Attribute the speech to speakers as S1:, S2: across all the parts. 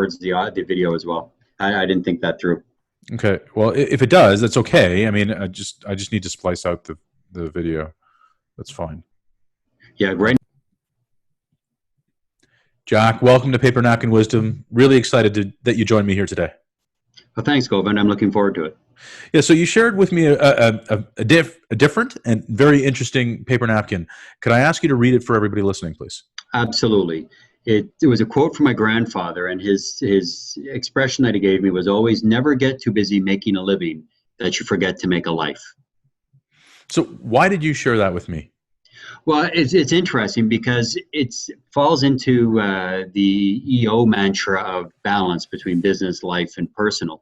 S1: towards the video as well. I didn't think that through.
S2: Okay. Well, if it does, that's okay. I mean, I just need to splice out the video. That's fine.
S1: Yeah, great.
S2: Jack, welcome to Paper Napkin Wisdom. Really excited that you joined me here today.
S1: Well, thanks, Govind. I'm looking forward to it.
S2: Yeah, so you shared with me a different and very interesting paper napkin. Could I ask you to read it for everybody listening, please?
S1: Absolutely. It was a quote from my grandfather, and his expression that he gave me was always, never get too busy making a living that you forget to make a life.
S2: So why did you share that with me?
S1: Well, it's interesting because it falls into the EO mantra of balance between business, life, and personal.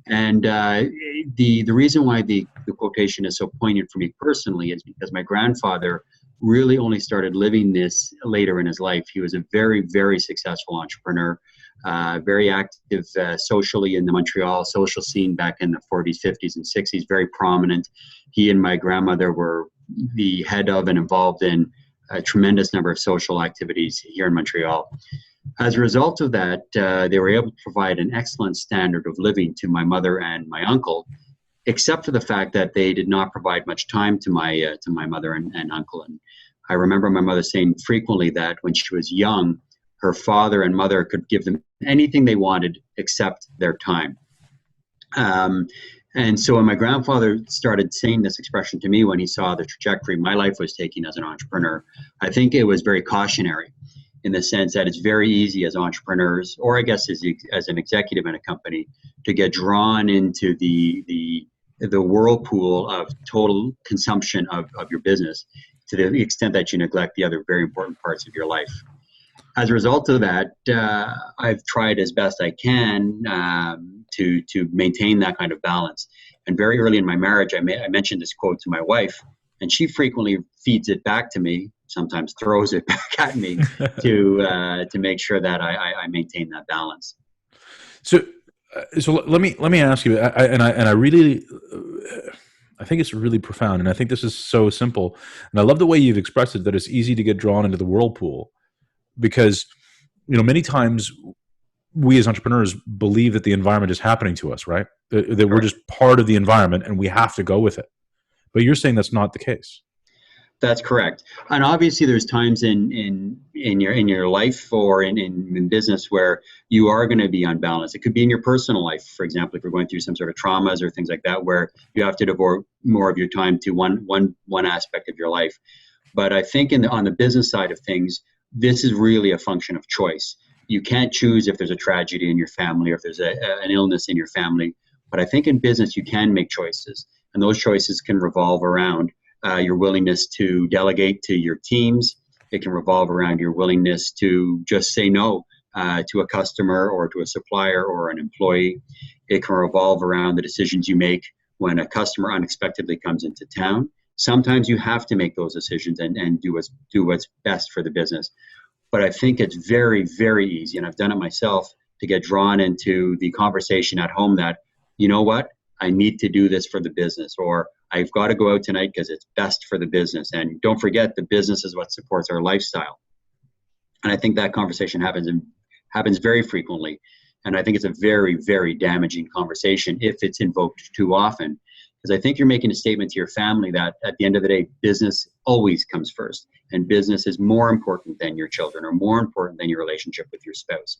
S1: And the reason why the quotation is so poignant for me personally is because my grandfather really only started living this later in his life. He was a very, very successful entrepreneur, very active socially in the Montreal social scene back in the 40s, 50s, and 60s, very prominent. He and my grandmother were the head of and involved in a tremendous number of social activities here in Montreal. As a result of that, they were able to provide an excellent standard of living to my mother and my uncle, except for the fact that they did not provide much time to my mother and uncle. And I remember my mother saying frequently that when she was young, her father and mother could give them anything they wanted except their time. And so when my grandfather started saying this expression to me when he saw the trajectory my life was taking as an entrepreneur, I think it was very cautionary in the sense that it's very easy as entrepreneurs, or I guess as an executive in a company, to get drawn into the whirlpool of total consumption of your business to the extent that you neglect the other very important parts of your life. As a result of that, I've tried as best I can to maintain that kind of balance. And very early in my marriage, I mentioned this quote to my wife, and she frequently feeds it back to me, sometimes throws it back at me to make sure that I maintain that balance.
S2: So let me ask you, I really, I think it's really profound, and I think this is so simple, and I love the way you've expressed it, that it's easy to get drawn into the whirlpool, because many times we as entrepreneurs believe that the environment is happening to us, right? That we're just part of the environment and we have to go with it. But you're saying that's not the case.
S1: That's correct. And obviously there's times in your life or in business where you are going to be unbalanced. It could be in your personal life, for example, if you're going through some sort of traumas or things like that, where you have to devote more of your time to one aspect of your life. But I think on the business side of things, this is really a function of choice. You can't choose if there's a tragedy in your family or if there's an illness in your family. But I think in business, you can make choices. And those choices can revolve around your willingness to delegate to your teams. It can revolve around your willingness to just say no to a customer or to a supplier or an employee. It can revolve around the decisions you make when a customer unexpectedly comes into town. Sometimes you have to make those decisions and do what's best for the business. But I think it's very, very easy, and I've done it myself, to get drawn into the conversation at home that, you know what, I need to do this for the business, or I've got to go out tonight because it's best for the business. And don't forget, the business is what supports our lifestyle. And I think that conversation happens very frequently. And I think it's a very, very damaging conversation if it's invoked too often. Because I think you're making a statement to your family that at the end of the day, business always comes first. And business is more important than your children or more important than your relationship with your spouse.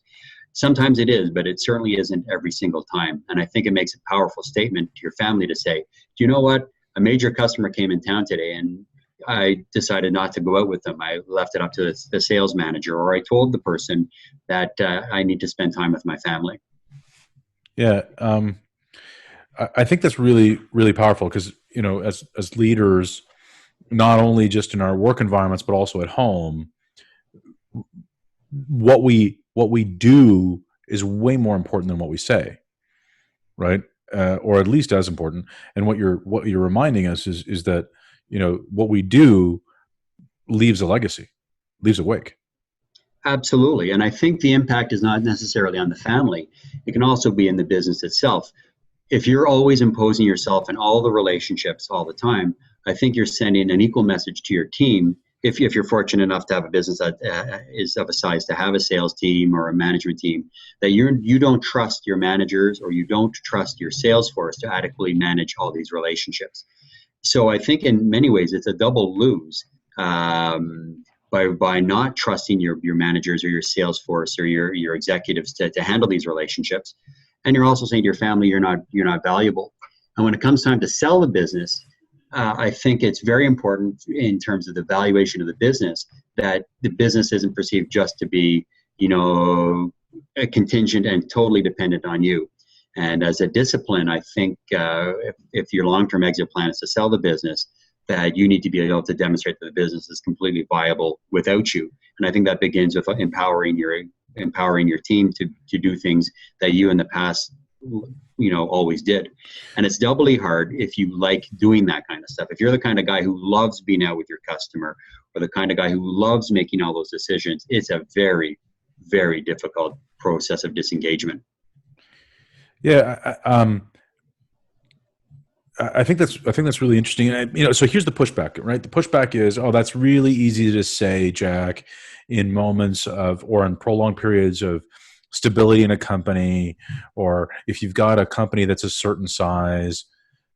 S1: Sometimes it is, but it certainly isn't every single time. And I think it makes a powerful statement to your family to say, do you know what? A major customer came in town today and I decided not to go out with them. I left it up to the sales manager, or I told the person that I need to spend time with my family.
S2: Yeah. I think that's really, really powerful because, as leaders, not only just in our work environments, but also at home, what we do is way more important than what we say, right? Or at least as important. And what you're reminding us is that, what we do leaves a legacy, leaves a wake.
S1: Absolutely. And I think the impact is not necessarily on the family. It can also be in the business itself. If you're always imposing yourself in all the relationships all the time, I think you're sending an equal message to your team if you're fortunate enough to have a business that is of a size to have a sales team or a management team, that you don't trust your managers or you don't trust your sales force to adequately manage all these relationships. So I think in many ways it's a double lose, by not trusting your managers or your sales force or your executives to handle these relationships, and you're also saying to your family you're not valuable. And when it comes time to sell the business, I think it's very important in terms of the valuation of the business that the business isn't perceived just to be, a contingent and totally dependent on you. And as a discipline, I think if your long-term exit plan is to sell the business, that you need to be able to demonstrate that the business is completely viable without you. And I think that begins with empowering your team to do things that you in the past always did. And it's doubly hard if you like doing that kind of stuff. If you're the kind of guy who loves being out with your customer, or the kind of guy who loves making all those decisions, it's a very, very difficult process of disengagement.
S2: Yeah, I think that's really interesting. And so here's the pushback, right? The pushback is, oh, that's really easy to say, Jack, in moments of or in prolonged periods of stability in a company, or if you've got a company that's a certain size,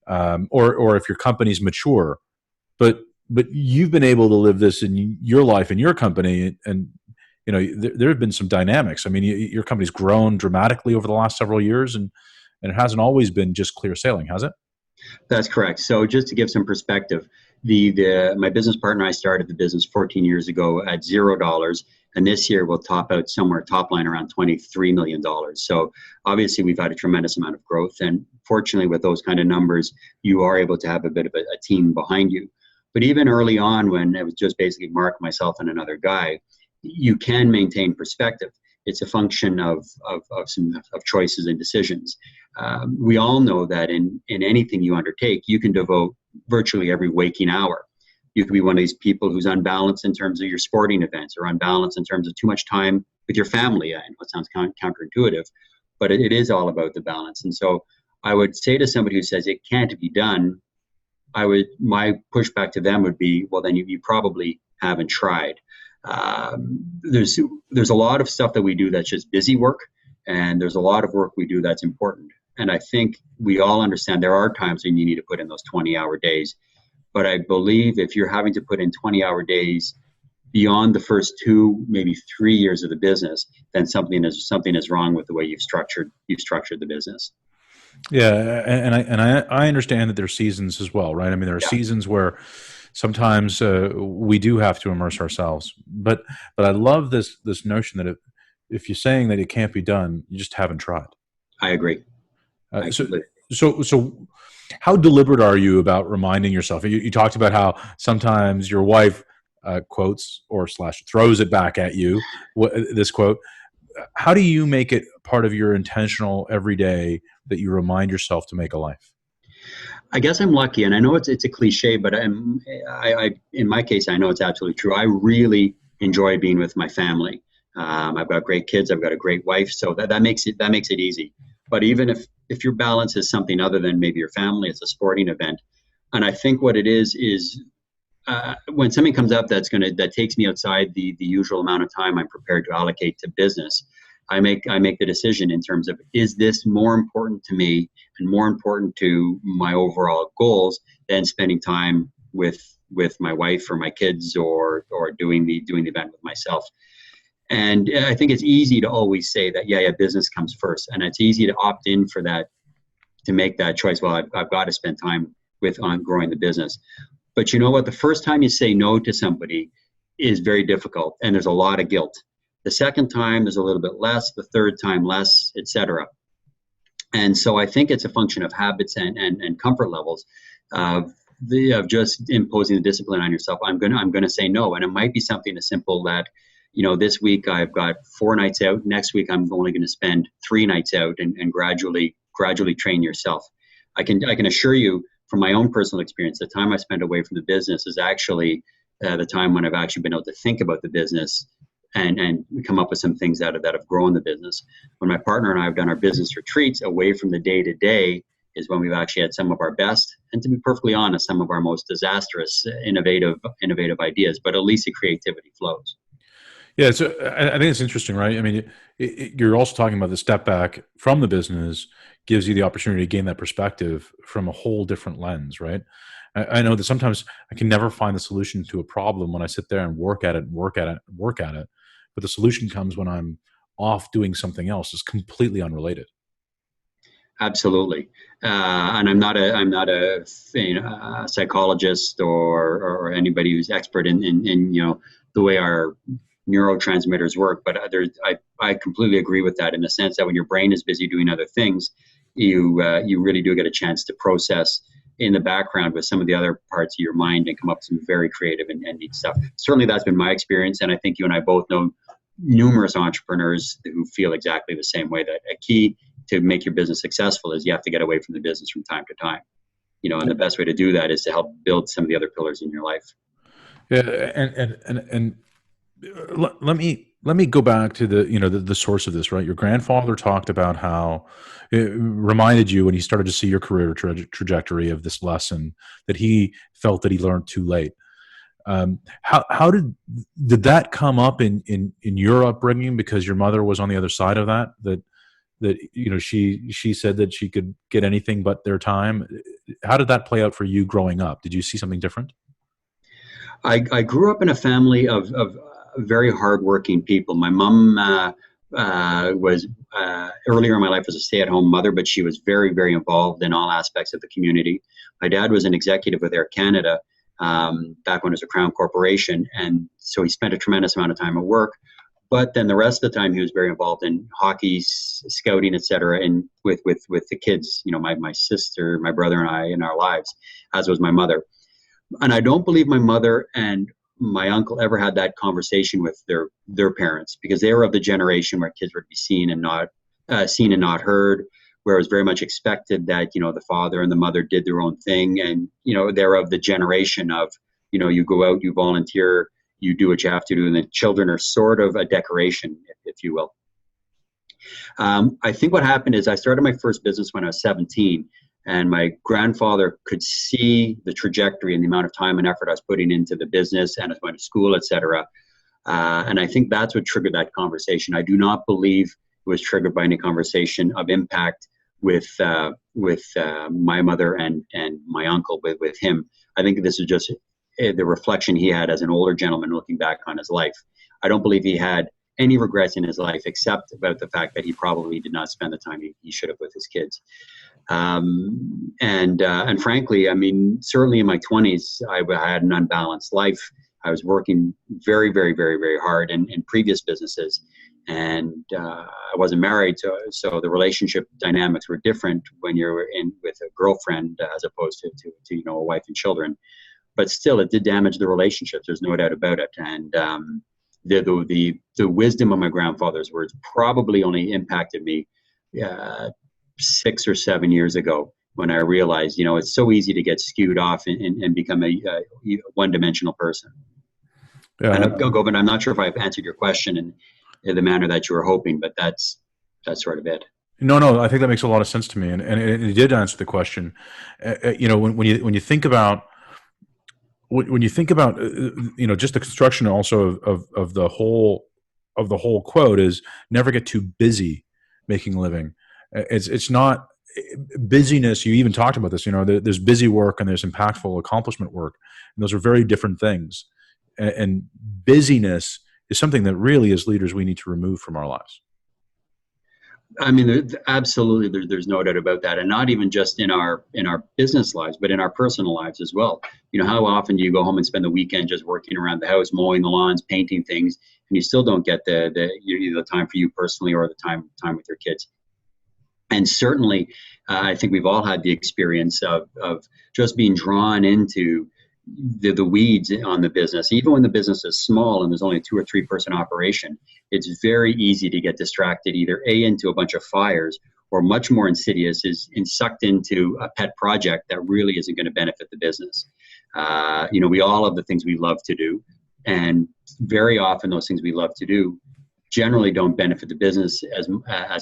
S2: or if your company's mature. But you've been able to live this in your life in your company, and there have been some dynamics. I mean, your company's grown dramatically over the last several years, and it hasn't always been just clear sailing, has it?
S1: That's correct. So just to give some perspective, my business partner and I started the business 14 years ago at $0, and this year we'll top line around $23 million. So obviously we've had a tremendous amount of growth, and fortunately with those kind of numbers, you are able to have a bit of a team behind you. But even early on, when it was just basically Mark, myself, and another guy, you can maintain perspective. It's a function of choices and decisions. We all know that in anything you undertake, you can devote virtually every waking hour. You could be one of these people who's unbalanced in terms of your sporting events, or unbalanced in terms of too much time with your family. I know it sounds counterintuitive, but it is all about the balance. And so I would say to somebody who says it can't be done, my pushback to them would be, well, then you probably haven't tried. There's a lot of stuff that we do that's just busy work, and there's a lot of work we do that's important. And I think we all understand there are times when you need to put in those 20-hour days. But I believe if you're having to put in 20-hour days beyond the first 2, maybe 3 years of the business, then something is wrong with the way you've structured the business.
S2: Yeah, and I understand that there's seasons as well, right? I mean, there are seasons where sometimes we do have to immerse ourselves, but I love this notion that if you're saying that it can't be done, you just haven't tried.
S1: I agree.
S2: So how deliberate are you about reminding yourself? You talked about how sometimes your wife quotes or / throws it back at you, this quote. How do you make it part of your intentional every day that you remind yourself to make a life?
S1: I guess I'm lucky, and I know it's a cliche, but I in my case, I know it's absolutely true. I really enjoy being with my family. I've got great kids. I've got a great wife, so that makes it easy. But even if your balance is something other than maybe your family, it's a sporting event. And I think what it is when something comes up that takes me outside the usual amount of time I'm prepared to allocate to business, I make the decision in terms of, is this more important to me and more important to my overall goals than spending time with my wife or my kids or doing the event with myself. And I think it's easy to always say that, business comes first. And it's easy to opt in for that, to make that choice. Well, I've got to spend time on growing the business. But you know what? The first time you say no to somebody is very difficult, and there's a lot of guilt. The second time, there's a little bit less. The third time, less, etc. And so I think it's a function of habits and comfort levels of just imposing the discipline on yourself. I'm gonna say no, and it might be something as simple that, this week I've got 4 nights out. Next week I'm only going to spend 3 nights out, and gradually train yourself. I can assure you from my own personal experience, the time I spend away from the business is actually the time when I've actually been able to think about the business and come up with some things that have grown the business. When my partner and I have done our business retreats away from the day-to-day, is when we've actually had some of our best, and to be perfectly honest, some of our most disastrous, innovative ideas. But at least the creativity flows.
S2: Yeah, so I think it's interesting, right? I mean, you're also talking about the step back from the business gives you the opportunity to gain that perspective from a whole different lens, right? I know that sometimes I can never find the solution to a problem when I sit there and work at it and work at it and work at it, but the solution comes when I'm off doing something else. It's completely unrelated.
S1: Absolutely, and I'm not a psychologist or anybody who's expert in the way our neurotransmitters work. But I completely agree with that in the sense that when your brain is busy doing other things, you really do get a chance to process in the background with some of the other parts of your mind and come up with some very creative and neat stuff. Certainly, that's been my experience, and I think you and I both know numerous entrepreneurs who feel exactly the same way. That a key to make your business successful is you have to get away from the business from time to time. And the best way to do that is to help build some of the other pillars in your life.
S2: Yeah, and let me go back to the source of this, right? Your grandfather talked about how it reminded you when he started to see your career trajectory of this lesson that he felt that he learned too late. How did that come up in your upbringing? Because your mother was on the other side of that she said that she could get anything but their time. How did that play out for you growing up? Did you see something different?
S1: I grew up in a family of very hardworking people. My mom was earlier in my life was a stay-at-home mother, but she was very, very involved in all aspects of the community. My dad was an executive with Air Canada back when it was a Crown Corporation, and so he spent a tremendous amount of time at work. But then the rest of the time, he was very involved in hockey, scouting, etc., and with the kids. My sister, my brother, and I in our lives, as was my mother. And I don't believe my mother and my uncle ever had that conversation with their parents, because they were of the generation where kids would be seen and not heard, where it was very much expected that the father and the mother did their own thing, and they're of the generation of you go out, you volunteer, you do what you have to do, and the children are sort of a decoration, if you will. I think what happened is I started my first business when I was 17, and my grandfather could see the trajectory and the amount of time and effort I was putting into the business, and I was going to school, etc. And I think that's what triggered that conversation. I do not believe it was triggered by any conversation of impact with my mother and my uncle with him. I think this is just the reflection he had as an older gentleman looking back on his life. I don't believe he had any regrets in his life except about the fact that he probably did not spend the time he should have with his kids. And frankly, I mean, certainly in my 20s, I had an unbalanced life. I was working very, very, very, very hard in previous businesses, and I wasn't married, so the relationship dynamics were different when you're in with a girlfriend as opposed to a wife and children. But still, it did damage the relationships. There's no doubt about it. And the wisdom of my grandfather's words probably only impacted me 6 or 7 years ago, when I realized, it's so easy to get skewed off and become a one-dimensional person.
S2: Yeah.
S1: And Govind, I'm not sure if I've answered your question in the manner that you were hoping, but that's sort of it.
S2: No, I think that makes a lot of sense to me, and it did answer the question. When you think about just the construction also of the whole quote is never get too busy making a living. It's not busyness. You even talked about this. There's busy work and there's impactful accomplishment work, and those are very different things. And busyness is something that really, as leaders, we need to remove from our lives.
S1: I mean, absolutely, there's no doubt about that, and not even just in our business lives, but in our personal lives as well. How often do you go home and spend the weekend just working around the house, mowing the lawns, painting things, and you still don't get the time for you personally or the time with your kids? And certainly, I think we've all had the experience of just being drawn into the weeds on the business. Even when the business is small and there's only a 2 or 3 person operation, it's very easy to get distracted, either into a bunch of fires, or much more insidious is sucked into a pet project that really isn't going to benefit the business. We all have the things we love to do, and very often those things we love to do generally don't benefit the business as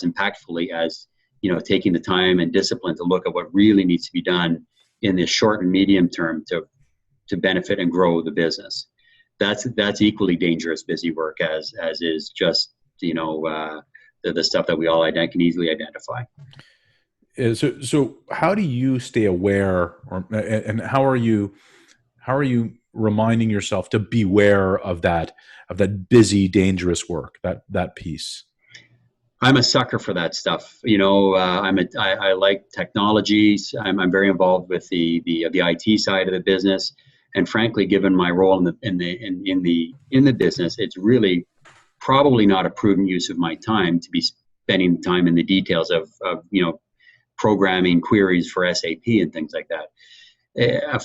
S1: impactfully as taking the time and discipline to look at what really needs to be done in the short and medium term to benefit and grow the business. That's equally dangerous busy work as is just the stuff that we all can easily identify.
S2: So how do you stay aware, and how are you reminding yourself to beware of that busy, dangerous work, that piece?
S1: I'm a sucker for that stuff. I like technologies. I'm very involved with the IT side of the business, and frankly, given my role in the business, it's really probably not a prudent use of my time to be spending time in the details of programming queries for SAP and things like that.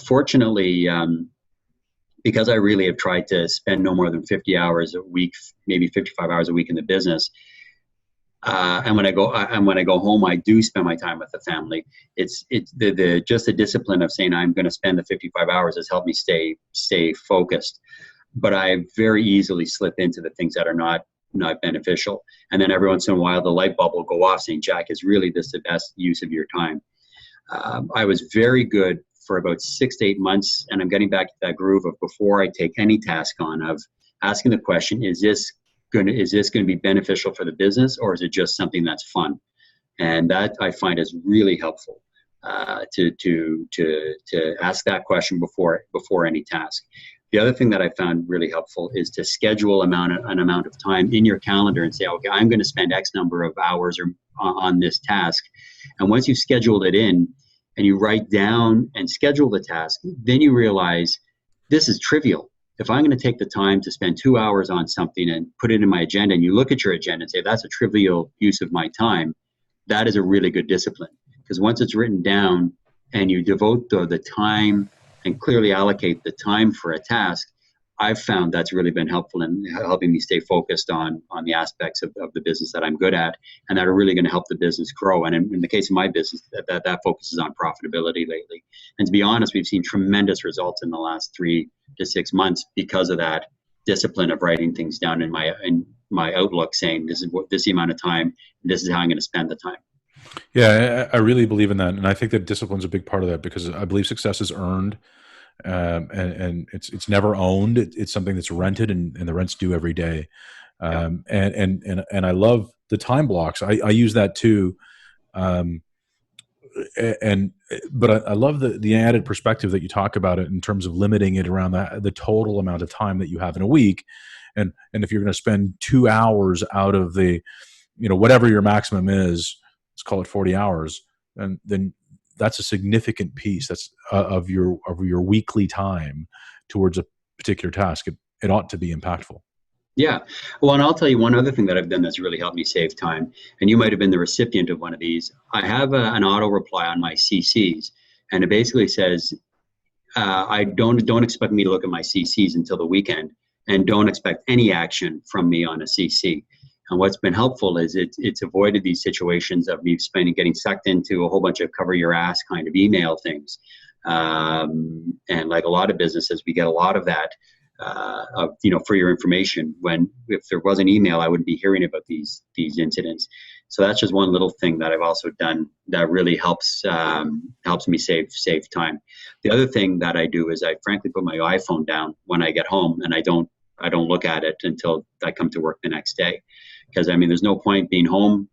S1: Fortunately, because I really have tried to spend no more than 50 hours a week, maybe 55 hours a week in the business. And when I go home, I do spend my time with the family. It's just the discipline of saying I'm going to spend the 55 hours has helped me stay focused. But I very easily slip into the things that are not beneficial. And then every once in a while, the light bulb will go off saying, Jack, is really this the best use of your time? I was very good for about 6 to 8 months, and I'm getting back to that groove of before I take any task on, of asking the question, is this going to be beneficial for the business, or is it just something that's fun? And that I find is really helpful to ask that question before any task. The other thing that I found really helpful is to schedule an amount of time in your calendar and say, okay, I'm going to spend X number of hours on this task. And once you've scheduled it in and you write down and schedule the task, then you realize this is trivial. If I'm going to take the time to spend 2 hours on something and put it in my agenda, and you look at your agenda and say, that's a trivial use of my time, that is a really good discipline. Because once it's written down and you devote the time and clearly allocate the time for a task, I've found that's really been helpful in helping me stay focused on the aspects of the business that I'm good at and that are really going to help the business grow. And in the case of my business, that focuses on profitability lately. And to be honest, we've seen tremendous results in the last 3 to 6 months because of that discipline of writing things down in my outlook, saying this is the amount of time, and this is how I'm going to spend the time.
S2: Yeah, I really believe in that, and I think that discipline is a big part of that, because I believe success is earned, and it's never owned. It's something that's rented, and the rent's due every day. And I love the time blocks. I use that too, but I love the added perspective that you talk about it in terms of limiting it around the total amount of time that you have in a week, and if you're going to spend 2 hours out of the whatever your maximum is, let's call it 40 hours, and then that's a significant piece of your weekly time towards a particular task. It ought to be impactful.
S1: Yeah. Well, and I'll tell you one other thing that I've done that's really helped me save time, and you might have been the recipient of one of these. I have an auto reply on my CCs, and it basically says, I don't expect me to look at my CCs until the weekend, and don't expect any action from me on a CC. And what's been helpful is it's avoided these situations of me getting sucked into a whole bunch of cover your ass kind of email things. And like a lot of businesses, we get a lot of that, for your information, when if there was an email, I wouldn't be hearing about these incidents. So that's just one little thing that I've also done that really helps me save time. The other thing that I do is I frankly put my iPhone down when I get home, and I don't look at it until I come to work the next day. Because there's no point being home,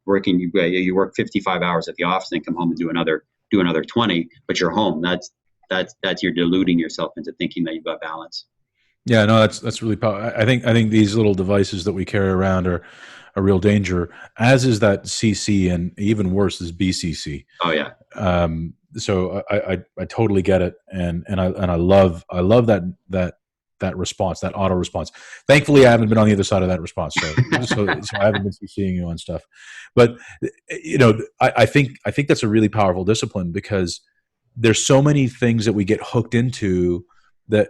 S1: working. You work 55 hours at the office and come home and do another 20, but you're home. That's you're deluding yourself into thinking that you've got balance.
S2: Yeah, no, that's really powerful. I think these little devices that we carry around are a real danger, as is that CC, and even worse is BCC.
S1: Oh yeah.
S2: So I totally get it, and I love that response, that auto response. Thankfully, I haven't been on the other side of that response, so I haven't been seeing you on stuff. But I think that's a really powerful discipline, because there's so many things that we get hooked into that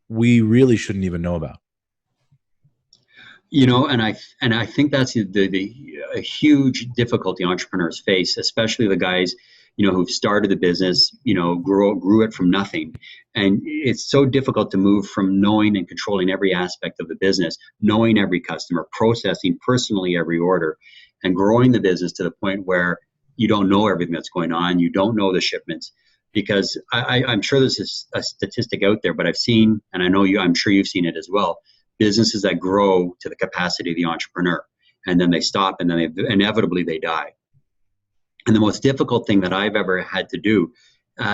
S2: we really shouldn't even know about.
S1: And I think that's a huge difficulty entrepreneurs face, especially the guys who've started the business, grew it from nothing. And it's so difficult to move from knowing and controlling every aspect of the business, knowing every customer, processing personally every order, and growing the business to the point where you don't know everything that's going on. You don't know the shipments, because I'm sure there's a statistic out there, but I've seen, and I know I'm sure you've seen it as well, businesses that grow to the capacity of the entrepreneur, and then they stop, and then inevitably they die. And the most difficult thing that I've ever had to do,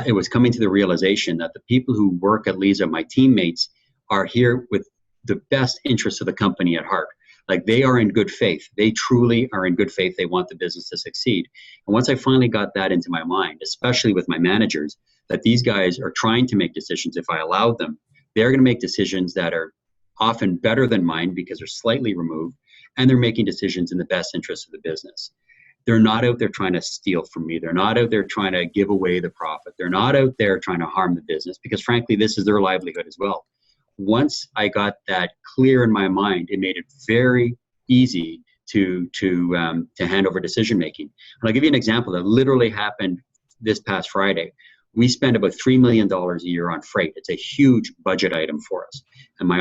S1: it was coming to the realization that the people who work at Leeza, my teammates, are here with the best interests of the company at heart. Like, they are in good faith. They truly are in good faith. They want the business to succeed. And once I finally got that into my mind, especially with my managers, that these guys are trying to make decisions, if I allow them, they're going to make decisions that are often better than mine because they're slightly removed, and they're making decisions in the best interest of the business. They're not out there trying to steal from me. They're not out there trying to give away the profit. They're not out there trying to harm the business, because frankly, this is their livelihood as well. Once I got that clear in my mind, it made it very easy to hand over decision making. And I'll give you an example that literally happened this past Friday. We spend about $3 million a year on freight. It's a huge budget item for us. And my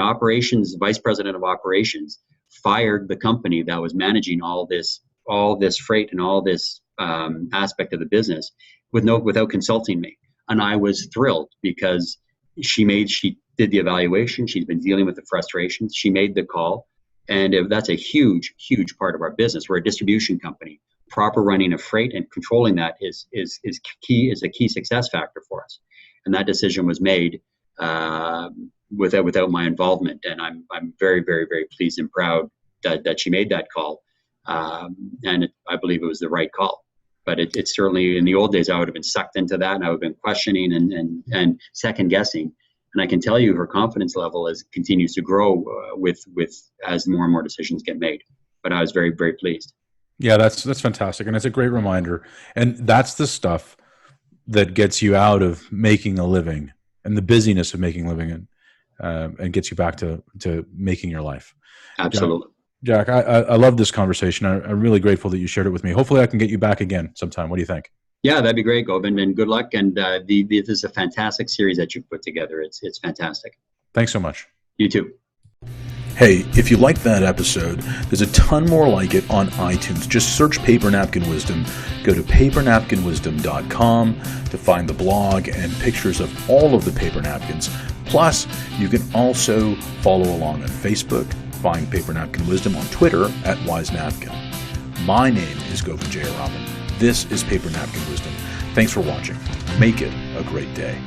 S1: vice president of operations fired the company that was managing all this freight and all this aspect of the business without consulting me. And I was thrilled, because she did the evaluation. She's been dealing with the frustrations. She made the call. And that's a huge, huge part of our business. We're a distribution company. Proper running of freight and controlling that is a key success factor for us. And that decision was made without my involvement. And I'm very, very, very pleased and proud that she made that call. And I believe it was the right call. But it's certainly, in the old days, I would have been sucked into that, and I would have been questioning and second guessing. And I can tell you, her confidence level continues to grow with as more and more decisions get made. But I was very, very pleased.
S2: Yeah, that's fantastic, and it's a great reminder. And that's the stuff that gets you out of making a living and the busyness of making a living, and gets you back to making your life.
S1: Absolutely.
S2: Jack, I love this conversation. I'm really grateful that you shared it with me. Hopefully I can get you back again sometime. What do you think?
S1: Yeah, that'd be great, Govind, and good luck. And this is a fantastic series that you've put together. It's fantastic.
S2: Thanks so much.
S1: You too.
S2: Hey, if you liked that episode, there's a ton more like it on iTunes. Just search Paper Napkin Wisdom. Go to papernapkinwisdom.com to find the blog and pictures of all of the paper napkins. Plus, you can also follow along on Facebook. Find Paper Napkin Wisdom on Twitter at WiseNapkin. My name is Govind Jayaraman. This is Paper Napkin Wisdom. Thanks for watching. Make it a great day.